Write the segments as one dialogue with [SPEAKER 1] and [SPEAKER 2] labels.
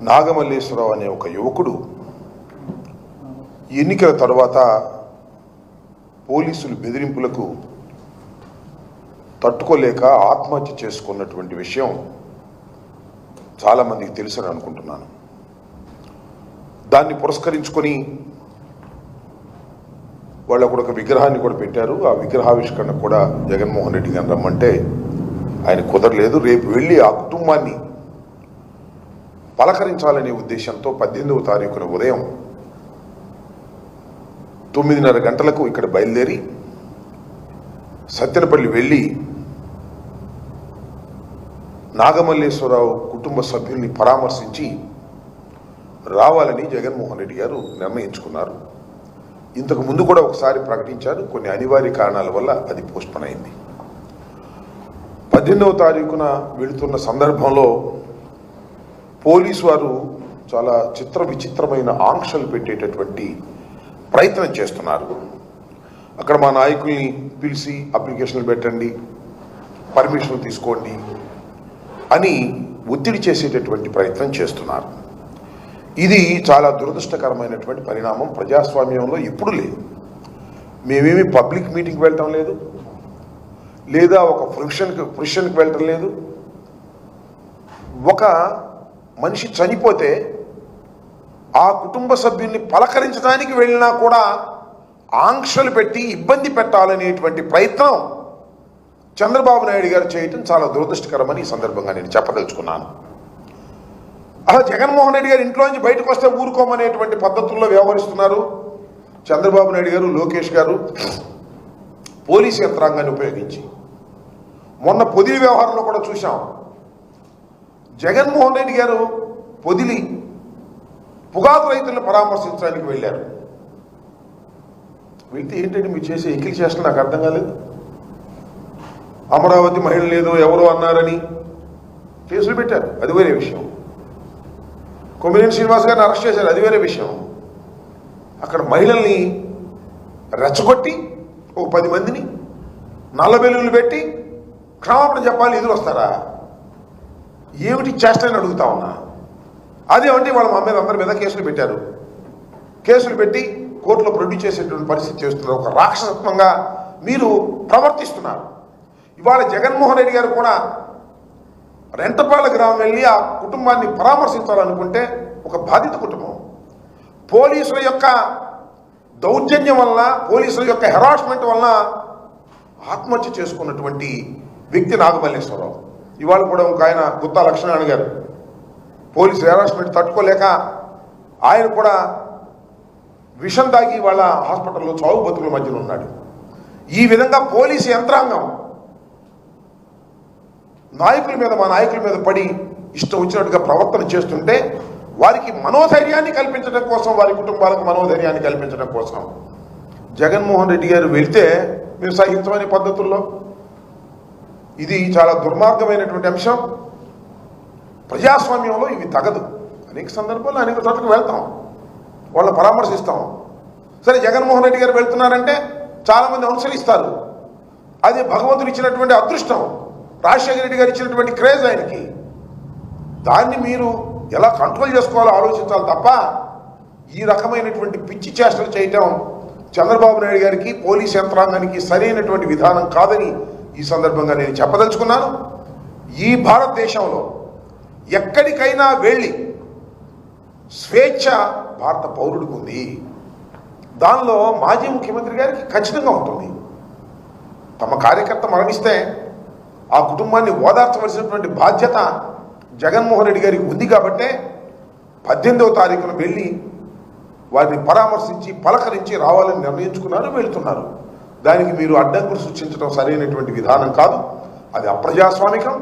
[SPEAKER 1] నాగమల్లేశ్వరరావు అనే ఒక యువకుడు ఎన్నికల తర్వాత పోలీసులు బెదిరింపులకు తట్టుకోలేక ఆత్మహత్య చేసుకున్నటువంటి విషయం చాలామందికి తెలుసని అనుకుంటున్నాను. దాన్ని పురస్కరించుకొని వాళ్ళు ఒక విగ్రహాన్ని కూడా పెట్టారు. ఆ విగ్రహావిష్కరణ కూడా జగన్మోహన్ రెడ్డి గారిని రమ్మంటే ఆయన కుదరలేదు. రేపు వెళ్ళి ఆ కుటుంబాన్ని పలకరించాలనే ఉద్దేశంతో 18వ తారీఖున ఉదయం 9:30 గంటలకు ఇక్కడ బయలుదేరి సత్తెనపల్లి వెళ్ళి నాగమల్లేశ్వరరావు కుటుంబ సభ్యుల్ని పరామర్శించి రావాలని జగన్మోహన్ రెడ్డి గారు నిర్ణయించుకున్నారు. ఇంతకు ముందు కూడా ఒకసారి ప్రకటించారు. కొన్ని అనివార్య కారణాల వల్ల అది పోస్ట్పోన్ అయింది. 18వ తారీఖున వెళుతున్న సందర్భంలో పోలీసు వారు చాలా విచిత్రమైన ఆంక్షలు పెట్టేటటువంటి ప్రయత్నం చేస్తున్నారు. అక్కడ మా నాయకుల్ని పిలిచి అప్లికేషన్లు పెట్టండి, పర్మిషన్లు తీసుకోండి అని ఒత్తిడి చేసేటటువంటి ప్రయత్నం చేస్తున్నారు. ఇది చాలా దురదృష్టకరమైనటువంటి పరిణామం. ప్రజాస్వామ్యంలో ఎప్పుడు లేదు. మేమేమి పబ్లిక్ మీటింగ్కి వెళ్ళటం లేదు, లేదా ఒక ఫంక్షన్కి వెళ్ళటం లేదు. ఒక మనిషి చనిపోతే ఆ కుటుంబ సభ్యుల్ని పలకరించడానికి వెళ్ళినా కూడా ఆంక్షలు పెట్టి ఇబ్బంది పెట్టాలనేటువంటి ప్రయత్నం చంద్రబాబు నాయుడు గారు చేయటం చాలా దురదృష్టకరమని ఈ సందర్భంగా నేను చెప్పదలుచుకున్నాను. అలా జగన్మోహన్ రెడ్డి గారు ఇంట్లోంచి బయటకు వస్తే ఊరుకోమనేటువంటి పద్ధతుల్లో వ్యవహరిస్తున్నారు చంద్రబాబు నాయుడు గారు, లోకేష్ గారు పోలీసు యంత్రాంగాన్ని ఉపయోగించి. మొన్న పొదిలి వ్యవహారంలో కూడా చూసాం. జగన్మోహన్ రెడ్డి గారు పొదిలి పొగాకు రైతులను పరామర్శించడానికి వెళ్ళారు. వెళ్తే ఏంటంటే మీరు చేసే ఎకిలి చేసిన నాకు అర్థం కాలేదు. అమరావతి మహిళలు ఏదో ఎవరో అన్నారని కేసులు పెట్టారు, అది వేరే విషయం. కొమ్మినేని శ్రీనివాస్ గారిని అరెస్ట్ చేశారు, అది వేరే విషయం. అక్కడ మహిళల్ని రెచ్చగొట్టి ఓ 10 మందిని నల్లబెల్లులు పెట్టి క్షమాపణ చెప్పాలి, ఎదురు వస్తారా? ఏమిటి చేస్తారని అడుగుతా ఉన్నా. అదేమంటే వాళ్ళ మా మీద అందరి మీద కేసులు పెట్టారు. కేసులు పెట్టి కోర్టులో ప్రొడ్యూస్ చేసేటువంటి పరిస్థితి చేస్తున్నారు. ఒక రాక్షసత్వంగా మీరు ప్రవర్తిస్తున్నారు. ఇవాళ జగన్మోహన్ రెడ్డి గారు కూడా రెంటపాల గ్రామం వెళ్ళి ఆ కుటుంబాన్ని పరామర్శించాలనుకుంటే ఒక బాధిత కుటుంబం పోలీసుల యొక్క దౌర్జన్యం వలన, పోలీసుల యొక్క హెరాస్మెంట్ వలన ఆత్మహత్య చేసుకున్నటువంటి వ్యక్తి నాగమల్లేశ్వరరావు. ఇవాళ కూడా ఒక ఆయన గుత్తా లక్ష్మణ్ గారు పోలీసు హెరాస్మెంట్ తట్టుకోలేక ఆయన కూడా విషం తాగి వాళ్ళ హాస్పిటల్లో చావు బతుకుల మధ్యలో ఉన్నాడు. ఈ విధంగా పోలీసు యంత్రాంగం మా నాయకుల మీద పడి ఇష్టం వచ్చినట్టుగా ప్రవర్తన చేస్తుంటే వారికి మనోధైర్యాన్ని కల్పించడం కోసం, వారి కుటుంబాలకు మనోధైర్యాన్ని కల్పించడం కోసం జగన్మోహన్ రెడ్డి గారు వెళ్తే మేము సహించమనే పద్ధతుల్లో ఇది చాలా దుర్మార్గమైనటువంటి అంశం. ప్రజాస్వామ్యంలో ఇవి తగదు. అనేక సందర్భాల్లో అనేక చోట్లకు వెళ్తాం, వాళ్ళని పరామర్శిస్తాం. సరే, జగన్మోహన్ రెడ్డి గారు వెళ్తున్నారంటే చాలామంది అనుసరిస్తారు. అది భగవంతుడు ఇచ్చినటువంటి అదృష్టం, రాజశేఖర రెడ్డి గారు ఇచ్చినటువంటి క్రేజ్ ఆయనకి. దాన్ని మీరు ఎలా కంట్రోల్ చేసుకోవాలో ఆలోచించాలి తప్ప ఈ రకమైనటువంటి పిచ్చి చేష్టలు చేయటం చంద్రబాబు నాయుడు గారికి, పోలీస్ యంత్రాంగానికి సరైనటువంటి విధానం కాదని ఈ సందర్భంగా నేను చెప్పదలుచుకున్నాను. ఈ భారతదేశంలో ఎక్కడికైనా వెళ్ళి స్వేచ్ఛ భారత పౌరుడికి ఉంది. దానిలో మాజీ ముఖ్యమంత్రి గారికి ఖచ్చితంగా ఉంటుంది. తమ కార్యకర్త మరణిస్తే ఆ కుటుంబాన్ని ఓదార్చవలసినటువంటి బాధ్యత జగన్మోహన్ రెడ్డి గారికి ఉంది. కాబట్టే 18వ తారీఖున వెళ్ళి వారిని పరామర్శించి పలకరించి రావాలని నిర్ణయించుకున్నారు, వెళ్తున్నారు. దానికి మీరు అడ్డంకులు సృష్టించడం సరైనటువంటి విధానం కాదు. అది అప్రజాస్వామికం,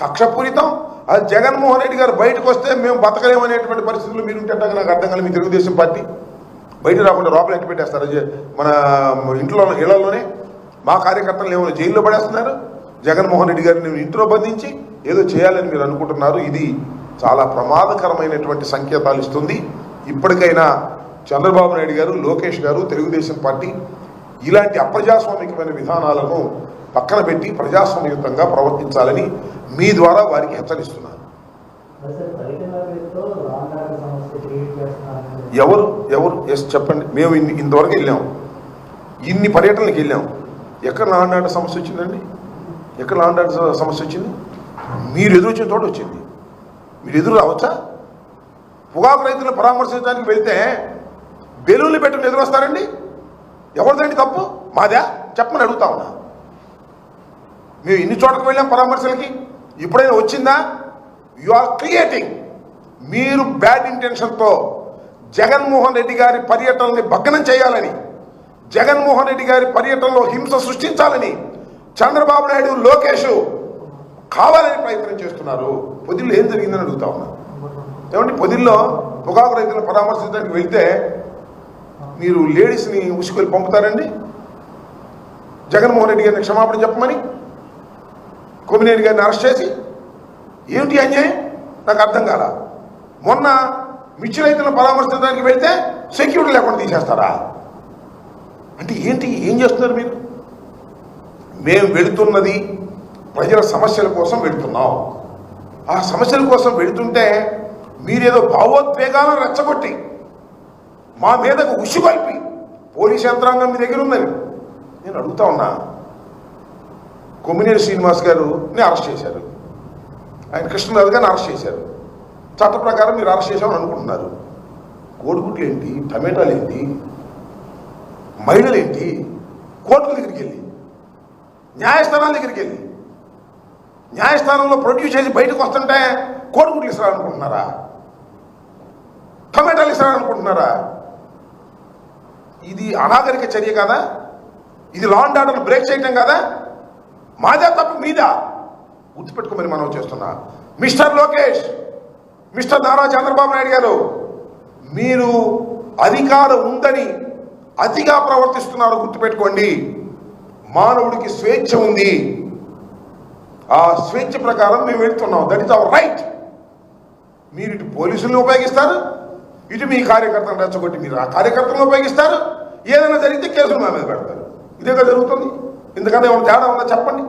[SPEAKER 1] కక్షపూరితం. అది జగన్మోహన్ రెడ్డి గారు బయటకు వస్తే మేము బతకలేమనేటువంటి పరిస్థితులు మీరుంటే నాకు అర్థం కాదు. మీ తెలుగుదేశం పార్టీ బయట రాకుండా లోపల ఎట్టి పెట్టేస్తారు. మన ఇళ్లలోనే మా కార్యకర్తలు ఏమైనా జైల్లో పడేస్తున్నారు. జగన్మోహన్ రెడ్డి గారిని ఇంట్లో బంధించి ఏదో చేయాలని మీరు అనుకుంటున్నారు. ఇది చాలా ప్రమాదకరమైనటువంటి సంకేతాలు ఇస్తుంది. ఇప్పటికైనా చంద్రబాబు నాయుడు గారు, లోకేష్ గారు, తెలుగుదేశం పార్టీ ఇలాంటి అప్రజాస్వామికమైన విధానాలను పక్కన పెట్టి ప్రజాస్వామ్యయుతంగా ప్రవర్తించాలని మీ ద్వారా వారికి హెచ్చరిస్తున్నారు. ఎవరు ఎవరు ఎస్ చెప్పండి. మేము ఇంతవరకు వెళ్ళాం, ఇన్ని పర్యటనలకు వెళ్ళాం. ఎక్కడ లా అండ్ ఆర్డర్ సమస్య వచ్చిందండి? ఎక్కడ లా అండ్ ఆర్డర్ సమస్య వచ్చింది? మీరు ఎదురు వచ్చిన తోట వచ్చింది. మీరు ఎదురు రావచ్చా? పొగాకు రైతులను పరామర్శించడానికి వెళ్తే బెలూన్లు పెట్టుకుని ఎదురు వస్తారండి. ఎవరిదండి తప్పు? మాదా? చెప్పమని అడుగుతా ఉన్నా. మేము ఇన్ని చోట్లకు వెళ్ళాం పరామర్శలకి, ఎప్పుడైనా వచ్చిందా? You are creating. మీరు బ్యాడ్ ఇంటెన్షన్తో జగన్మోహన్ రెడ్డి గారి పర్యటనని భగ్నం చేయాలని, జగన్మోహన్ రెడ్డి గారి పర్యటనలో హింస సృష్టించాలని చంద్రబాబు నాయుడు, లోకేష్ కావాలని ప్రయత్నం చేస్తున్నారు. పొదిల్లో ఏం జరిగిందని అడుగుతా ఉన్నా. ఏమంటే పొదిల్లో పొగాకు రైతులను పరామర్శించడానికి వెళ్తే మీరు లేడీస్ని ఉసుకొని పంపుతారండి? జగన్మోహన్ రెడ్డి గారిని క్షమాపణ చెప్పమని కొమ్మినేని గారిని అరెస్ట్ చేసి ఏమిటి అన్యాయం? నాకు అర్థం కాల. మొన్న మిర్చి రైతులను పరామర్శించడానికి వెళ్తే సెక్యూరిటీ లేకుండా తీసేస్తారా? అంటే ఏంటి, ఏం చేస్తున్నారు మీరు? మేము వెళుతున్నది ప్రజల సమస్యల కోసం వెళుతున్నాం. ఆ సమస్యల కోసం వెళుతుంటే మీరేదో భావోద్వేగాలను రెచ్చగొట్టి మా మీదకు ఉసిగొల్పి పోలీస్ యంత్రాంగం మీ దగ్గర ఉందని నేను అడుగుతా ఉన్నా. కొమ్మినేని శ్రీనివాస్ గారిని అరెస్ట్ చేశారు, ఆయన కృష్ణరాజు గారిని అరెస్ట్ చేశారు. చట్ట ప్రకారం మీరు అరెస్ట్ చేశామని అనుకుంటున్నారు. కోడిగుడ్లు ఏంటి, టమాటాలు ఏంటి, మహిళలు ఏంటి, కోర్టుల దగ్గరికి వెళ్ళి, న్యాయస్థానాల దగ్గరికి వెళ్ళి, న్యాయస్థానంలో ప్రొడ్యూస్ చేసి బయటకు వస్తుంటే కోడిగుడ్లు ఇస్తారనుకుంటున్నారా? టమాటాలు ఇస్తారనుకుంటున్నారా? ఇది అనాగరిక చర్య కాదా? ఇది లా అండ్ ఆర్డర్ బ్రేక్ చేయటం కాదా? మాదా తప్పు మీదా? గుర్తుపెట్టుకోమని మనం చేస్తున్నా. మిస్టర్ లోకేష్, మిస్టర్ నారా చంద్రబాబు నాయుడు గారు, మీరు అధికారం ఉందని అతిగా ప్రవర్తిస్తున్నారు. గుర్తుపెట్టుకోండి. మానవుడికి స్వేచ్ఛ ఉంది. ఆ స్వేచ్ఛ ప్రకారం మేము వెళ్తున్నాం. That is our right. మీరు ఇటు పోలీసులను ఉపయోగిస్తారు, ఇటు మీ కార్యకర్తలను రెచ్చగొట్టి మీరు ఆ కార్యకర్తలను ఉపయోగిస్తారు. ఏదైనా జరిగితే కేసులు మా మీద పెడతారు. ఇదేగా జరుగుతుంది. ఇంతకన్నా ఏమైనా తేడా ఉందా చెప్పండి?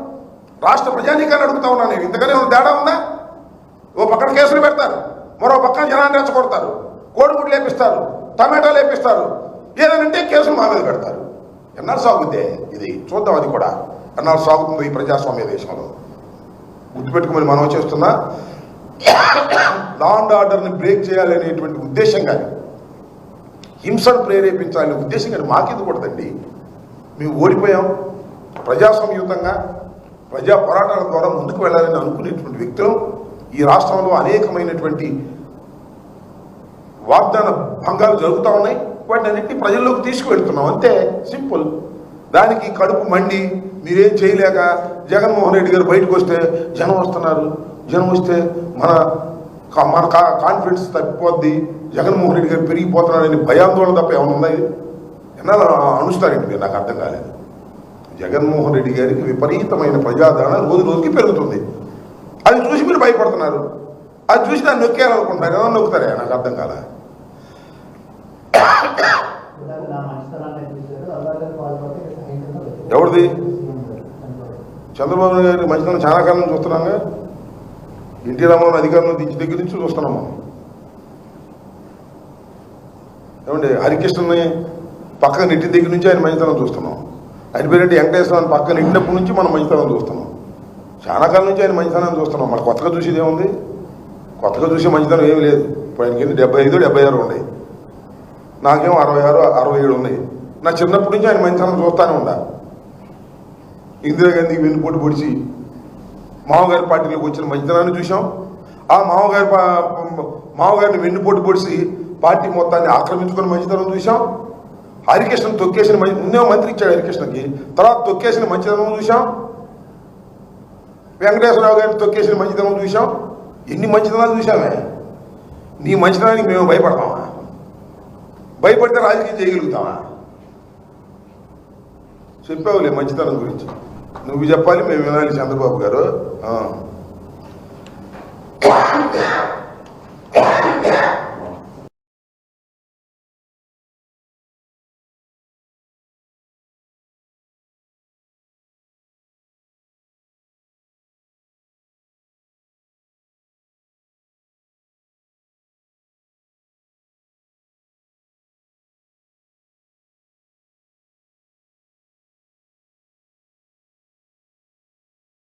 [SPEAKER 1] రాష్ట్ర ప్రజానీకాన్ని అడుగుతా ఉన్నా నేను. ఇంతకన్నా ఏమైనా తేడా ఉందా? ఓ పక్కన కేసులు పెడతారు, మరో పక్కన జనాన్ని రెచ్చగొడతారు, కోడిగుడ్లు లేపిస్తారు, టమాటాలు లేపిస్తారు, ఏదనంటే కేసులు మా మీద పెడతారు. ఎన్నాళ్ళు సాగుద్దే ఇది? చూద్దాం అది కూడా ఎన్నాళ్ళు సాగుతుందో ఈ ప్రజాస్వామ్య దేశంలో. గుర్తుపెట్టుకుని మనం చేస్తున్నా లా అండ్ ఆర్డర్ని బ్రేక్ చేయాలనేటువంటి ఉద్దేశం కానీ, హింసను ప్రేరేపించాలనే ఉద్దేశం కానీ మాకెందుకు కూడదండి. మేము ఓడిపోయాం. ప్రజాస్వామ్యయుతంగా ప్రజా పోరాటాల ద్వారా ముందుకు వెళ్ళాలని అనుకునేటువంటి వ్యక్తులు ఈ రాష్ట్రంలో అనేకమైనటువంటి వాగ్దాన భంగాలు జరుగుతూ ఉన్నాయి. వాటిని అన్నింటినీ ప్రజల్లోకి తీసుకువెళ్తున్నాం, అంతే, సింపుల్. దానికి కడుపు మండి మీరేం చేయలేక జగన్మోహన్ రెడ్డి గారు బయటకు వస్తే జనం వస్తున్నారు, జనం వస్తే మన కాన్ఫిడెన్స్ తప్పిపోద్ది, జగన్మోహన్ రెడ్డి గారు పెరిగిపోతున్నాడని భయాందోళన తప్ప ఏమైనా ఉన్నాయి? ఎన్నాళ్ళు అనుస్తారండి మీరు? నాకు అర్థం కాలేదు. జగన్మోహన్ రెడ్డి గారికి విపరీతమైన ప్రజాదరణ రోజు రోజుకి పెరుగుతుంది. అది చూసి మీరు భయపడుతున్నారు. అది చూసి దాన్ని నొక్కేయాలనుకుంటున్నారు. ఏమన్నా నొక్కుతారా? నాకు అర్థం కాల. ఎవరిది? చంద్రబాబు నాయుడు గారి మంచితనం చాలా కాలం నుంచి చూస్తున్నాగా. ఎన్టీ రామారావు అధికారంలో దించి దగ్గర నుంచి చూస్తున్నాము. ఏమండి, హరికృష్ణని పక్కన నెట్టి దగ్గర నుంచి ఆయన మంచితనం చూస్తున్నాం. ఆయన పేరేంటి వెంకటేశ్వరాన్ని పక్కన నెట్టినప్పటి నుంచి మనం మంచితనం చూస్తున్నాం. చాలా కాలం నుంచి ఆయన మంచితనాన్ని చూస్తున్నాం. మన కొత్తగా చూసేది ఏముంది? కొత్తగా చూసే మంచితనం ఏమి లేదు. ఇప్పుడు ఆయనకి 75, 76 ఉన్నాయి, నాకేమో 66, 67 ఉన్నాయి. నా చిన్నప్పటి నుంచి ఆయన మంచితనం చూస్తానే ఉందా. ఇందిరాగాంధీకి వెన్నుపోటు పొడిచి మామగారి పార్టీలోకి వచ్చిన మంచితనాన్ని చూసాం. ఆ మామగారిని వెన్నుపోటు పొడిచి పార్టీ మొత్తాన్ని ఆక్రమించుకున్న మంచితనం చూసాం. హరికృష్ణ తొక్కేసిన ముందే మంత్రి ఇచ్చాడు హరికృష్ణకి, తర్వాత తొక్కేసిన మంచితనం చూసాం. వెంకటేశ్వరరావు గారిని తొక్కేసిన మంచితనం చూసాం. ఎన్ని మంచితనాలు చూసామే. నీ మంచితనానికి మేము భయపడతామా? భయపడితే రాజకీయం చేయగలుగుతామా? చెప్పావులే మంచితనం గురించి. నువ్వు చెప్పాలి, మేము వినాలి. చంద్రబాబు గారు